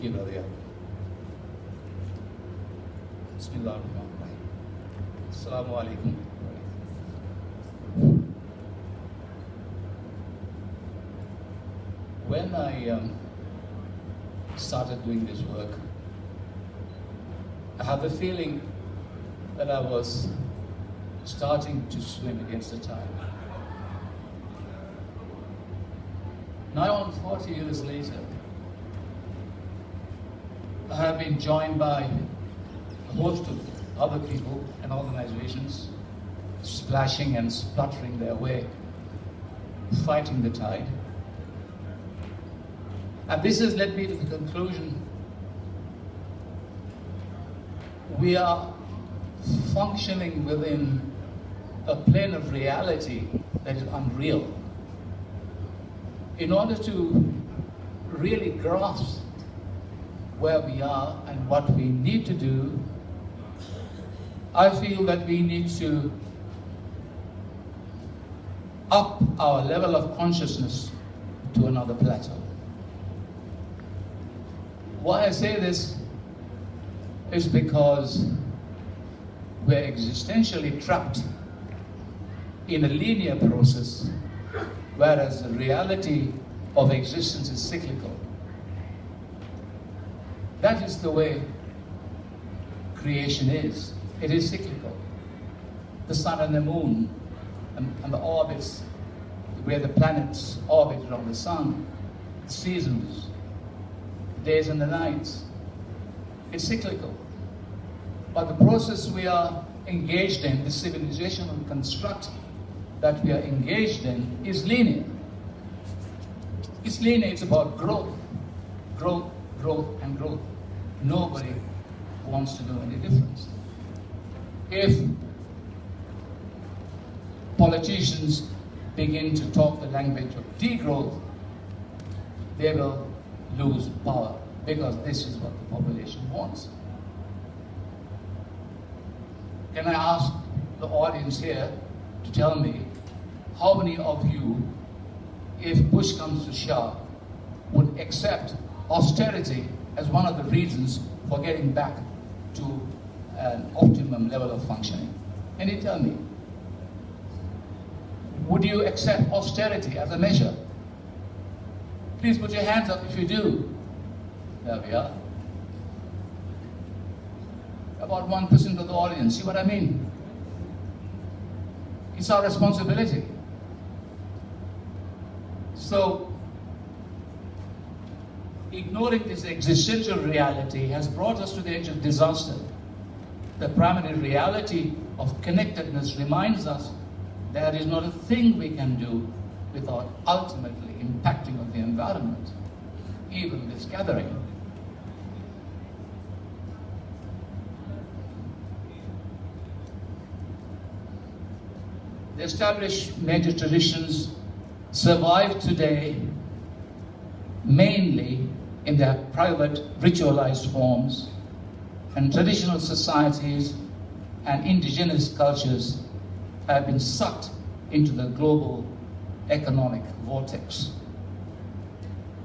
you, Radhya. Bismillahirrahmanirrahim. Assalamu alaikum. When I started doing this work, I had the feeling that I was starting to swim against the tide. Now, on 40 years later, I have been joined by a host of other people and organizations splashing and spluttering their way, fighting the tide. And this has led me to the conclusion we are functioning within a plane of reality that is unreal. In order to really grasp where we are and what we need to do, I feel that we need to up our level of consciousness to another plateau. Why I say this is because we're existentially trapped in a linear process, whereas the reality of existence is cyclical. That is the way creation is. It is cyclical. The sun and the moon and the orbits, where the planets orbit around the sun, the seasons, the days and the nights, it's cyclical. But the process we are engaged in, the civilizational construct that we are engaged in, is linear. It's linear, it's about growth, growth, growth, and growth. Nobody wants to do any difference. If politicians begin to talk the language of degrowth, they will lose power, because this is what the population wants. Can I ask the audience here to tell me how many of you, if push comes to shove, would accept austerity as one of the reasons for getting back to an optimum level of functioning? Can you tell me? Would you accept austerity as a measure? Please put your hands up if you do. There we are. About 1% of the audience. See what I mean? It's our responsibility. So, ignoring this existential reality has brought us to the edge of disaster. The primary reality of connectedness reminds us there is not a thing we can do without ultimately impacting on the environment, even this gathering. The established major traditions survive today mainly in their private ritualized forms, and traditional societies and indigenous cultures have been sucked into the global economic vortex.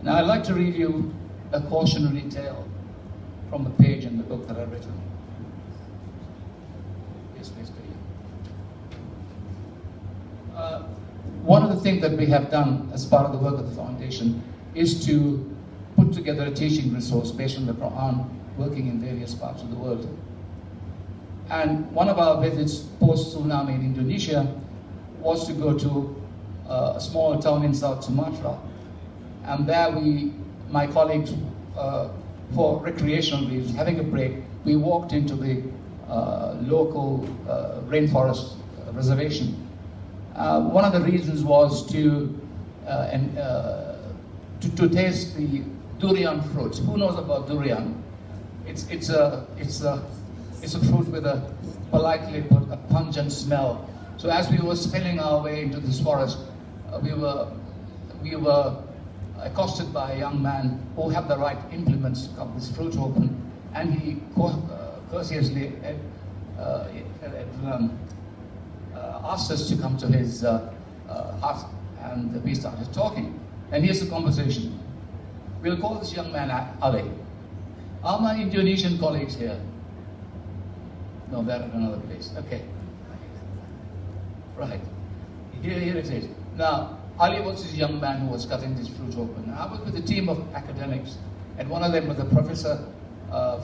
Now, I'd like to read you a cautionary tale from the page in the book that I've written. Yes, please, please. One of the things that we have done as part of the work of the foundation is to put together a teaching resource based on the Quran, working in various parts of the world. And one of our visits post-tsunami in Indonesia was to go to a small town in South Sumatra. And there my colleagues, for recreational reasons, having a break, we walked into the local rainforest reservation. One of the reasons was to taste the durian fruit. Who knows about durian? It's a fruit with a, politely put, a pungent smell. So as we were spilling our way into this forest, we were accosted by a young man who had the right implements to cut this fruit open, and he courteously asked us to come to his hut, and we started talking. And here's the conversation. We'll call this young man Ali. Are my Indonesian colleagues here? No, they're at another place. Okay. Right. Here it is. Now, Ali was this young man who was cutting this fruit open. I was with a team of academics, and one of them was a professor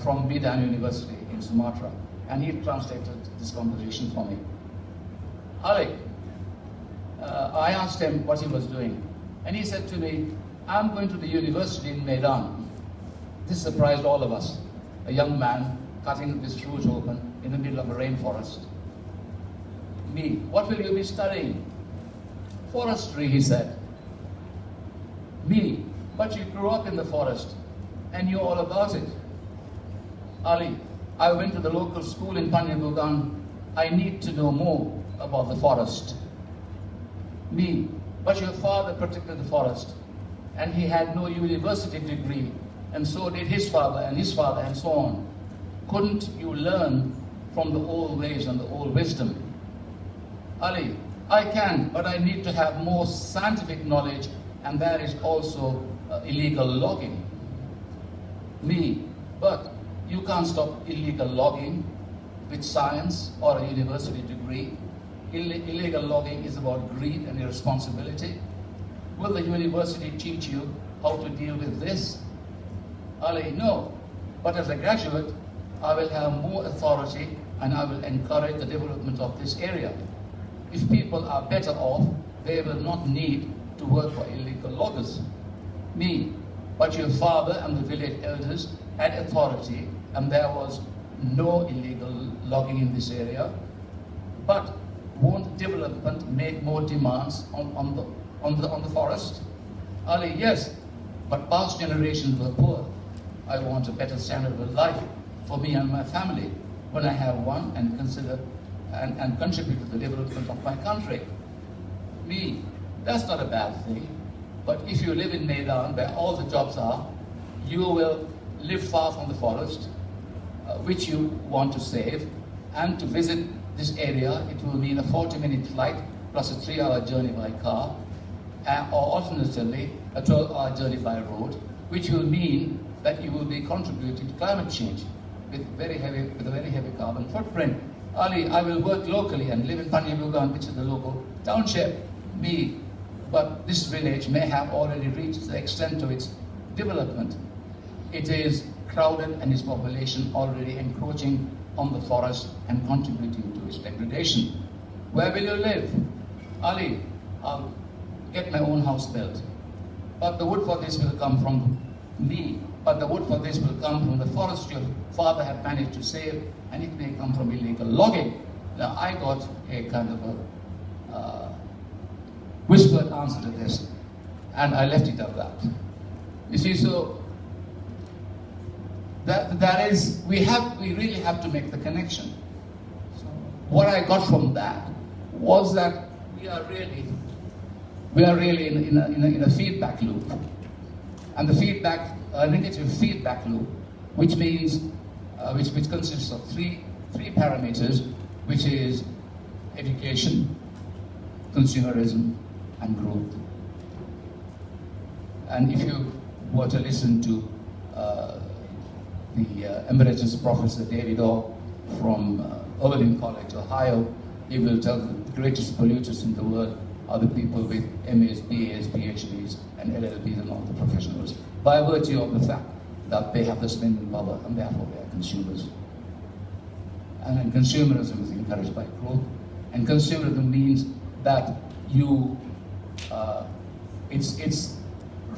from Medan University in Sumatra, and he translated this conversation for me. Ali, I asked him what he was doing, and he said to me, I'm going to the university in Medan. This surprised all of us. A young man cutting this fruit open in the middle of a rainforest. Me, what will you be studying? Forestry, he said. Me, but you grew up in the forest and knew all about it. Ali, I went to the local school in Panyabugan. I need to know more about the forest. Me, but your father protected the forest and he had no university degree, and so did his father and so on. Couldn't you learn from the old ways and the old wisdom? Ali, I can, but I need to have more scientific knowledge, and there is also illegal logging. Me, but you can't stop illegal logging with science or a university degree. Illegal logging is about greed and irresponsibility. Will the university teach you how to deal with this? Ali, no, but as a graduate, I will have more authority and I will encourage the development of this area. If people are better off, they will not need to work for illegal loggers. Me, but your father and the village elders had authority and there was no illegal logging in this area. But won't development make more demands on the forest? Ali, yes, but past generations were poor. I want a better standard of life for me and my family when I have one and consider and contribute to the development of my country. Me, that's not a bad thing. But if you live in Medan, where all the jobs are, you will live far from the forest, which you want to save, and to visit this area, it will mean a 40-minute flight plus a 3-hour journey by car, or alternatively, a 12-hour journey by road, which will mean that you will be contributing to climate change with a very heavy carbon footprint. Ali, I will work locally and live in Panyabugan, which is the local township. Me, but this village may have already reached the extent of its development. It is crowded and its population already encroaching on the forest and contributing to its degradation. Where will you live? Ali, I'll get my own house built. But the wood for this will come from me. But the wood for this will come from the forest your father had managed to save, and it may come from illegal logging. Now, I got a kind of a whispered answer to this, and I left it at that. You see, so that is, we really have to make the connection. So what I got from that was that we are really in a feedback loop, and the feedback. A negative feedback loop, which means, which consists of three parameters, which is education, consumerism, and growth. And if you were to listen to the Emeritus Professor David Orr from Fazlun Khalid, Ohio, he will tell that the greatest polluters in the world are the people with MAs, BAs, PhDs, and LLBs and all the professionals, by virtue of the fact that they have the spending power and therefore they are consumers. And then consumerism is encouraged by growth, and consumerism means that you, it's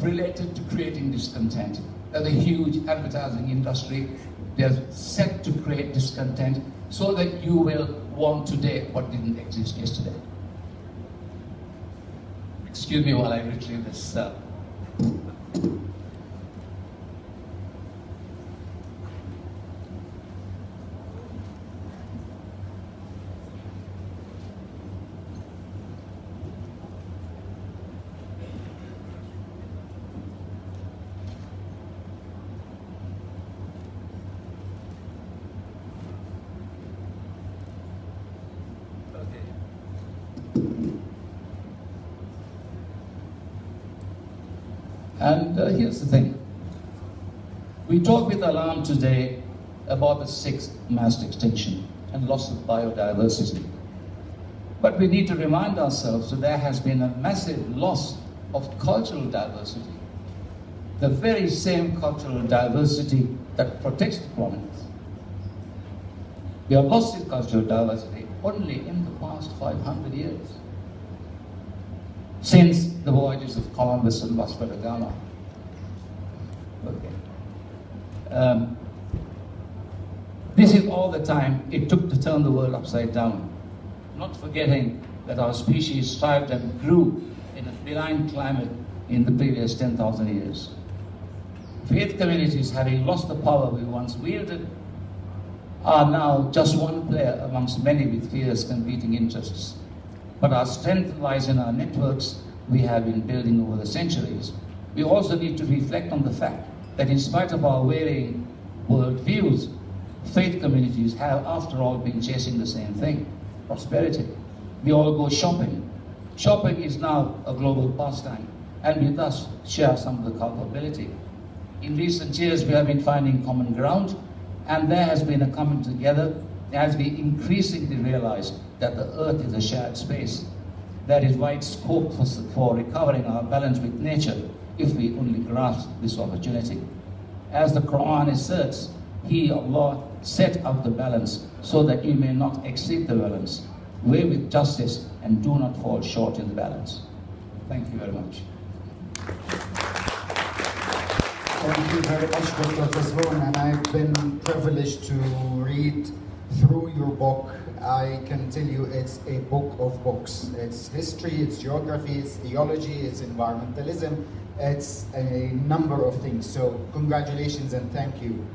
related to creating discontent. There's a huge advertising industry. They're set to create discontent so that you will want today what didn't exist yesterday. Excuse me while I retrieve this. And here's the thing. We talk with alarm today about the sixth mass extinction and loss of biodiversity. But we need to remind ourselves that there has been a massive loss of cultural diversity. The very same cultural diversity that protects the planet. We have lost this cultural diversity only in the past 500 years, since the voyages of Columbus and Vasco da Gama. Okay. This is all the time it took to turn the world upside down, not forgetting that our species thrived and grew in a benign climate in the previous 10,000 years. Faith communities, having lost the power we once wielded, are now just one player amongst many with fierce competing interests. But our strength lies in our networks we have been building over the centuries. We also need to reflect on the fact that in spite of our varying worldviews, faith communities have, after all, been chasing the same thing: prosperity. We all go shopping. Shopping is now a global pastime, and we thus share some of the culpability. In recent years, we have been finding common ground, and there has been a coming together as we increasingly realize that the earth is a shared space. There is wide scope for recovering our balance with nature if we only grasp this opportunity. As the Quran asserts, He, Allah, set up the balance so that you may not exceed the balance. Weigh with justice and do not fall short in the balance. Thank you very much. Thank you very much, Dr. Fazlun, and I've been privileged to read through your book. I can tell you it's a book of books. It's history, it's geography, it's theology, it's environmentalism, it's a number of things. So congratulations and thank you.